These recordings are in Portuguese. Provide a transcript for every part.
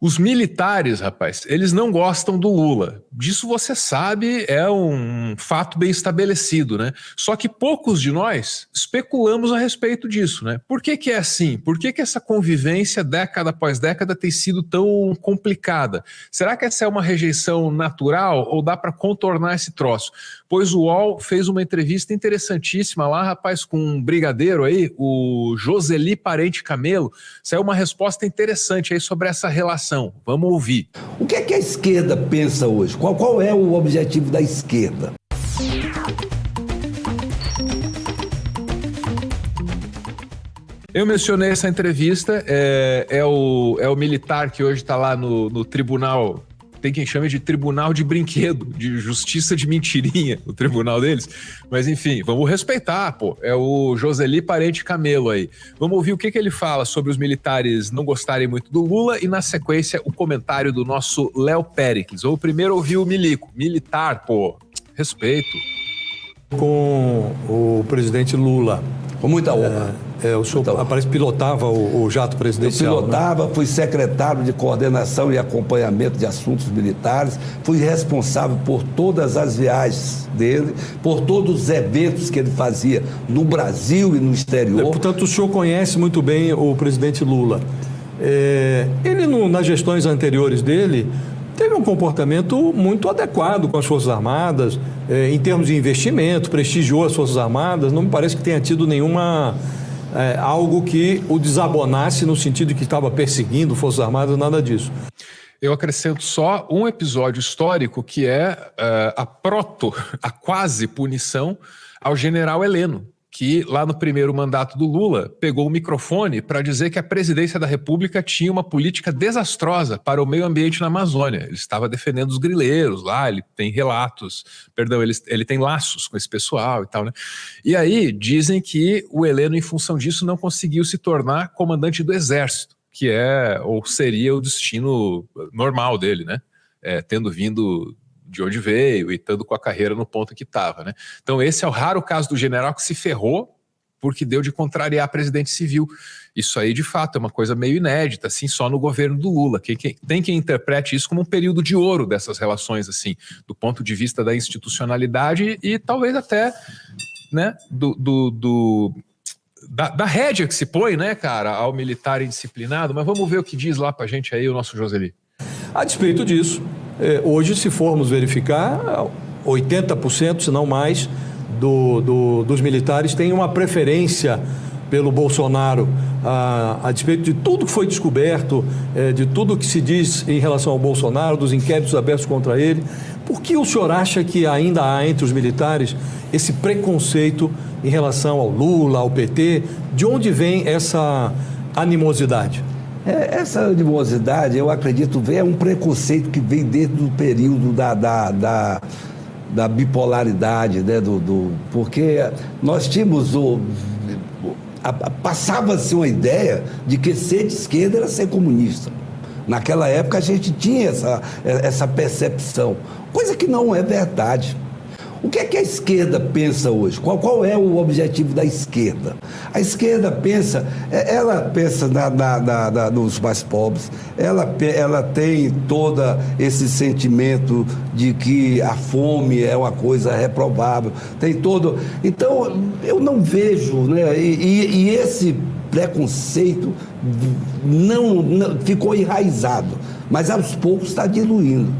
Os militares, rapaz, eles não gostam do Lula. Disso você sabe, é um fato bem estabelecido, né? Só que poucos de nós especulamos a respeito disso, né? Por que que é assim? Por que que essa convivência, década após década, tem sido tão complicada? Será que essa é uma rejeição natural ou dá para contornar esse troço? Pois o UOL fez uma entrevista interessantíssima lá, rapaz, com um brigadeiro aí, o Joseli Parente Camelo. Saiu uma resposta interessante aí sobre essa relação. Vamos ouvir. O que é que a esquerda pensa hoje? Qual é o objetivo da esquerda? Eu mencionei essa entrevista, é o militar que hoje está lá no tribunal, tem quem chame de tribunal de brinquedo, de justiça de mentirinha, o tribunal deles. Mas enfim, vamos respeitar, pô. É o Joseli Parente Camelo aí. Vamos ouvir o que ele fala sobre os militares não gostarem muito do Lula e, na sequência, o comentário do nosso Léo Péricles. Vamos primeiro ouvir o Milico. Militar, pô. Respeito. Com o presidente Lula. Com muita honra. O senhor parece que pilotava o jato presidencial. Eu pilotava, fui secretário de coordenação e acompanhamento de assuntos militares, fui responsável por todas as viagens dele, por todos os eventos que ele fazia no Brasil e no exterior. Portanto, o senhor conhece muito bem o presidente Lula. Ele, nas gestões anteriores dele, teve um comportamento muito adequado com as Forças Armadas, em termos de investimento, prestigiou as Forças Armadas, não me parece que tenha tido nenhuma... algo que o desabonasse no sentido de que estava perseguindo Forças Armadas, nada disso. Eu acrescento só um episódio histórico que é a quase punição ao general Heleno, que lá no primeiro mandato do Lula pegou o microfone para dizer que a presidência da República tinha uma política desastrosa para o meio ambiente na Amazônia. Ele estava defendendo os grileiros lá, ele tem relatos, ele tem laços com esse pessoal e tal, né? E aí dizem que o Heleno, em função disso, não conseguiu se tornar comandante do Exército, que ou seria o destino normal dele, né? Tendo vindo de onde veio e estando com a carreira no ponto que estava, né? Então esse é o raro caso do general que se ferrou porque deu de contrariar presidente civil. Isso aí, de fato, é uma coisa meio inédita, assim, só no governo do Lula. Tem quem interprete isso como um período de ouro dessas relações, assim, do ponto de vista da institucionalidade e talvez até, né, da rédea que se põe, né, cara, ao militar indisciplinado. Mas vamos ver o que diz lá pra gente aí o nosso Joseli. A despeito disso, hoje, se formos verificar, 80%, se não mais, dos militares têm uma preferência pelo Bolsonaro, a despeito de tudo que foi descoberto, de tudo que se diz em relação ao Bolsonaro, dos inquéritos abertos contra ele. Por que o senhor acha que ainda há entre os militares esse preconceito em relação ao Lula, ao PT? De onde vem essa animosidade? Essa animosidade, eu acredito, é um preconceito que vem desde o período da bipolaridade, né? Porque nós tínhamos passava-se uma ideia de que ser de esquerda era ser comunista. Naquela época a gente tinha essa percepção, coisa que não é verdade. O que é que a esquerda pensa hoje? Qual é o objetivo da esquerda? A esquerda pensa, ela pensa nos mais pobres, ela tem todo esse sentimento de que a fome é uma coisa reprovável, tem todo... Então, eu não vejo, né? E esse preconceito não ficou enraizado, mas aos poucos está diluindo.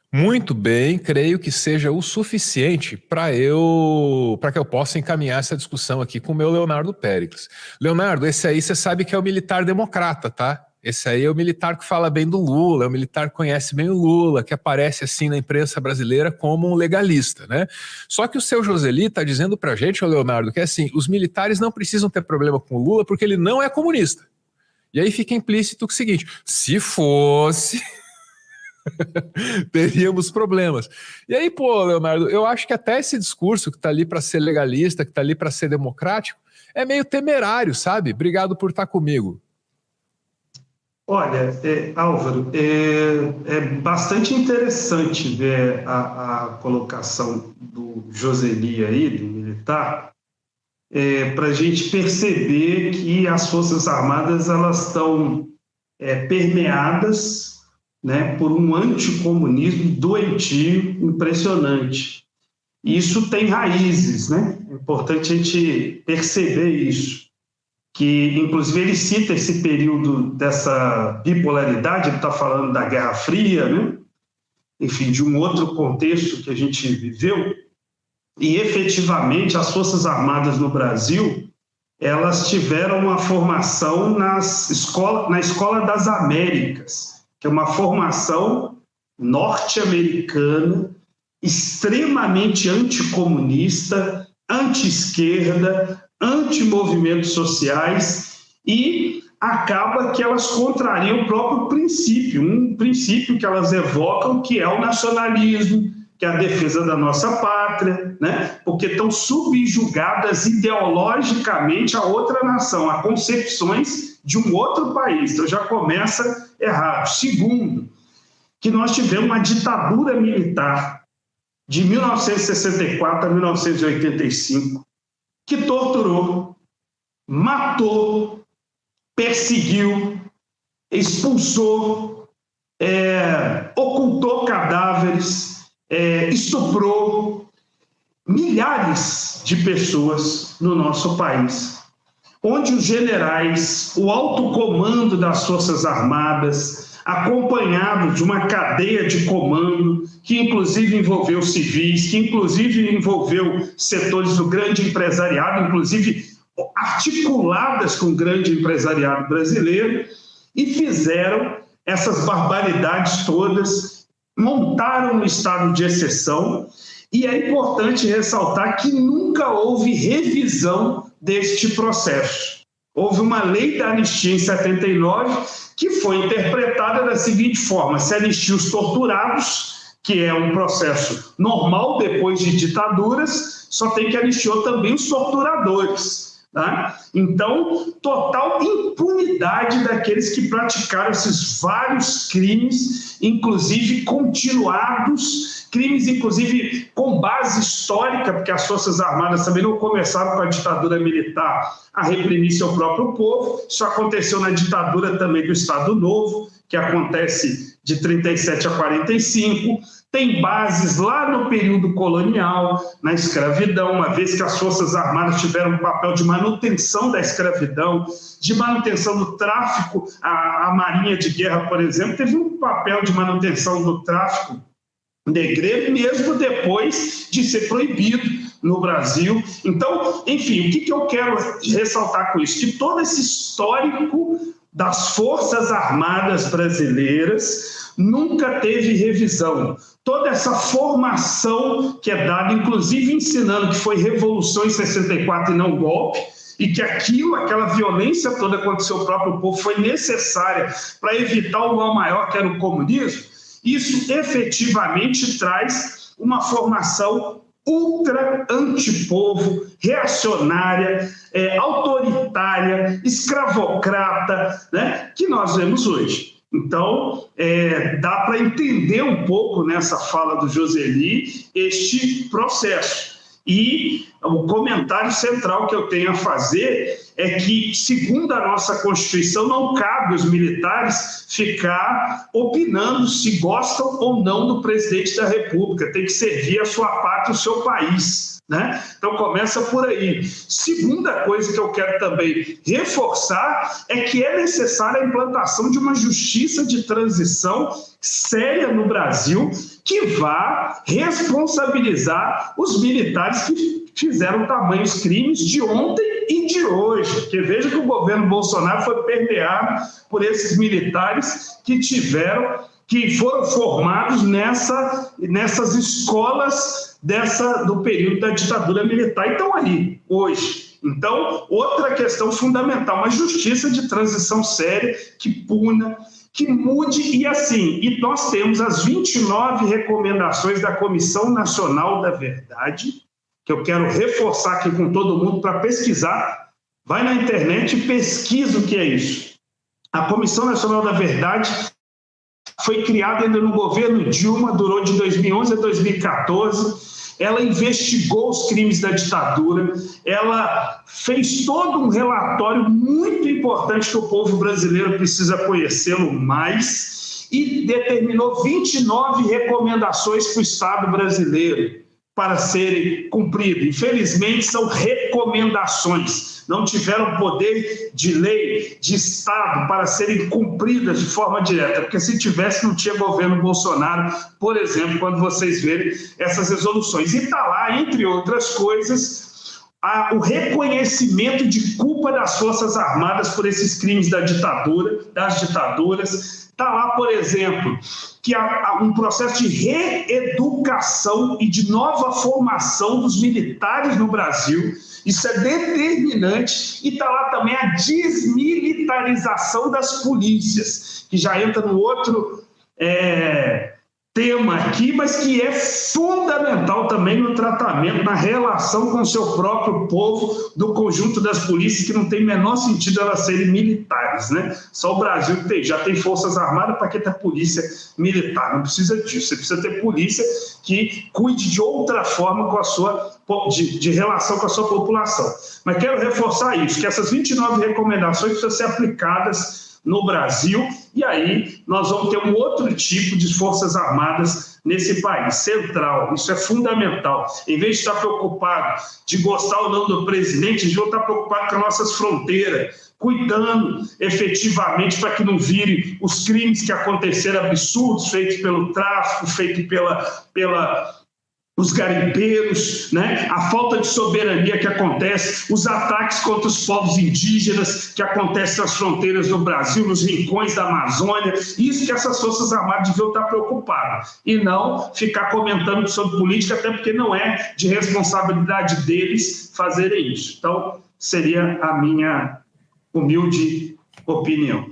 Muito bem, creio que seja o suficiente para que eu possa encaminhar essa discussão aqui com o meu Leonardo Péricles. Leonardo, esse aí você sabe que é o militar democrata, tá? Esse aí é o militar que fala bem do Lula, é o militar que conhece bem o Lula, que aparece assim na imprensa brasileira como um legalista, né? Só que o seu Joseli está dizendo pra gente, ô Leonardo, que assim, os militares não precisam ter problema com o Lula porque ele não é comunista. E aí fica implícito o seguinte, se fosse... teríamos problemas. E aí, pô, Leonardo, eu acho que até esse discurso que tá ali para ser legalista, que tá ali para ser democrático, é meio temerário, sabe? Obrigado por estar comigo. Olha, Álvaro, é bastante interessante ver a colocação do Joseli aí, do militar, para a gente perceber que as Forças Armadas elas estão permeadas, né, por um anticomunismo doentio impressionante. Isso tem raízes, né? É importante a gente perceber isso, que inclusive ele cita esse período dessa bipolaridade, ele está falando da Guerra Fria, né? Enfim, de um outro contexto que a gente viveu, e efetivamente as Forças Armadas no Brasil, elas tiveram uma formação na Escola das Américas, que é uma formação norte-americana, extremamente anticomunista, anti-esquerda, anti-movimentos sociais, e acaba que elas contrariam o próprio princípio, um princípio que elas evocam, que é o nacionalismo, que é a defesa da nossa pátria, né? Porque estão subjugadas ideologicamente a outra nação, a concepções de um outro país. Então já começa errado. Segundo, que nós tivemos uma ditadura militar de 1964 a 1985, que torturou, matou, perseguiu, expulsou, ocultou cadáveres, estuprou milhares de pessoas no nosso país, onde os generais, o alto comando das Forças Armadas, acompanhado de uma cadeia de comando, que inclusive envolveu civis, que inclusive envolveu setores do grande empresariado, inclusive articuladas com o grande empresariado brasileiro, e fizeram essas barbaridades todas, montaram um estado de exceção, e é importante ressaltar que nunca houve revisão deste processo. Houve uma lei da anistia em 79, que foi interpretada da seguinte forma: se anistia os torturados, que é um processo normal depois de ditaduras, só tem que anistiar também os torturadores. Tá? Então, total impunidade daqueles que praticaram esses vários crimes, inclusive continuados, crimes inclusive com base histórica, porque as Forças Armadas também não começaram com a ditadura militar a reprimir seu próprio povo. Isso aconteceu na ditadura também do Estado Novo, que acontece de 37 a 45, tem bases lá no período colonial, na escravidão, uma vez que as Forças Armadas tiveram um papel de manutenção da escravidão, de manutenção do tráfico. A Marinha de Guerra, por exemplo, teve um papel de manutenção do tráfico negreiro, mesmo depois de ser proibido no Brasil. Então, enfim, o que eu quero ressaltar com isso? Que todo esse histórico das Forças Armadas brasileiras nunca teve revisão. Toda essa formação que é dada, inclusive ensinando que foi revolução em 64 e não golpe, e que aquela violência toda contra o seu próprio povo foi necessária para evitar o mal maior, que era o comunismo, isso efetivamente traz uma formação ultra antipovo, reacionária, autoritária, escravocrata, né, que nós vemos hoje. Então, dá para entender um pouco nessa fala do Joseli este processo. E o comentário central que eu tenho a fazer é que, segundo a nossa Constituição, não cabe aos militares ficar opinando se gostam ou não do presidente da República. Tem que servir a sua pátria, o seu país, né? Então começa por aí. Segunda coisa que eu quero também reforçar é que é necessária a implantação de uma justiça de transição séria no Brasil, que vá responsabilizar os militares que fizeram tamanhos crimes de ontem e de hoje. Porque veja que o governo Bolsonaro foi permeado por esses militares que foram formados nessas escolas do período da ditadura militar. Então, aí, hoje. Então, outra questão fundamental, uma justiça de transição séria que puna, que mude, e nós temos as 29 recomendações da Comissão Nacional da Verdade, que eu quero reforçar aqui com todo mundo para pesquisar. Vai na internet e pesquisa o que é isso. A Comissão Nacional da Verdade foi criada ainda no governo Dilma, durou de 2011 a 2014, ela investigou os crimes da ditadura, ela fez todo um relatório muito importante que o povo brasileiro precisa conhecê-lo mais e determinou 29 recomendações para o Estado brasileiro para serem cumpridas. Infelizmente, são recomendações, não tiveram poder de lei, de Estado, para serem cumpridas de forma direta, porque se tivesse, não tinha governo Bolsonaro, por exemplo, quando vocês verem essas resoluções. E está lá, entre outras coisas, o reconhecimento de culpa das Forças Armadas por esses crimes da ditadura, das ditaduras. Está lá, por exemplo, que há um processo de reeducação e de nova formação dos militares no Brasil. Isso é determinante. E está lá também a desmilitarização das polícias, que já entra no outro tema aqui, mas que é fundamental também no tratamento, na relação com o seu próprio povo, do conjunto das polícias, que não tem menor sentido elas serem militares, né? Só o Brasil já tem forças armadas, para que ter polícia militar? Não precisa disso. Você precisa ter polícia que cuide de outra forma com a sua de relação com a sua população. Mas quero reforçar isso, que essas 29 recomendações precisam ser aplicadas no Brasil, e aí nós vamos ter um outro tipo de forças armadas nesse país, central. Isso é fundamental. Em vez de estar preocupado de gostar ou não do presidente, a gente vai estar preocupado com nossas fronteiras, cuidando efetivamente para que não vire os crimes que aconteceram, absurdos, feitos pelo tráfico, feitos os garimpeiros, né? A falta de soberania que acontece, os ataques contra os povos indígenas que acontecem nas fronteiras do Brasil, nos rincões da Amazônia, isso que essas Forças Armadas deviam estar preocupadas, e não ficar comentando sobre política, até porque não é de responsabilidade deles fazerem isso. Então, seria a minha humilde opinião.